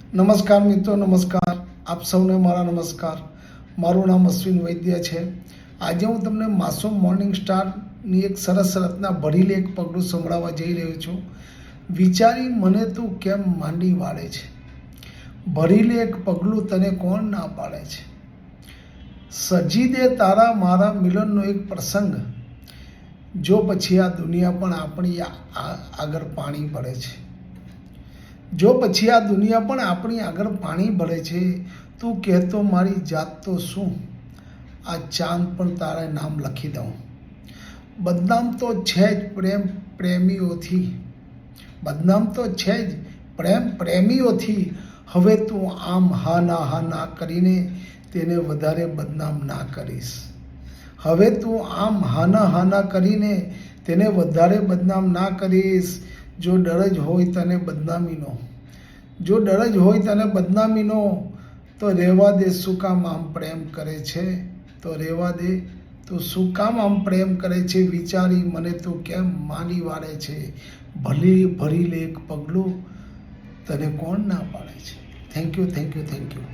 નમસ્કાર મિત્રો, નમસ્કાર. આપ સૌને મારા નમસ્કાર. મારું નામ અશ્વિન વૈદ્ય છે. આજે હું તમને માસૂમ મોર્નિંગ સ્ટારની એક સરસ રચના ભરી લે એક પગલું સંભળાવવા જઈ રહ્યો છું. વિચારી મને તું કેમ માંડી વાળે છે, ભરી લે એક પગલું તને કોણ ના પાડે છે. સજી દે તારા મારા મિલનનો એક પ્રસંગ, જો પછી આ દુનિયા પણ આપણી આગળ પાણી ભરે છે. જો પછી આ દુનિયા પણ આપણી આગળ પાણી ભરે છે, તું કહેતો મારી જાત તો શું, આ ચાંદ પણ તારે નામ લખી દઉં. બદનામ તો છે જ પ્રેમીઓથી, બદનામ તો છે જ પ્રેમીઓથી. હવે તું આમ હા ના કરીને તેને વધારે બદનામ ના કરીશ. હવે તું આમ હા ના કરીને તેને વધારે બદનામ ના કરીશ. જો ડર જ હોય તને બદનામીનો, જો ડર જ હોય તને બદનામીનો, તો રહેવા દે શું કામ આમ પ્રેમ કરે છે, તો રહેવા દે તો શું કામ આમ પ્રેમ કરે છે. વિચારી મને તું કેમ માંડી વાળે છે, ભરી લે એક પગલું તને કોણ ના પાડે છે. Thank you.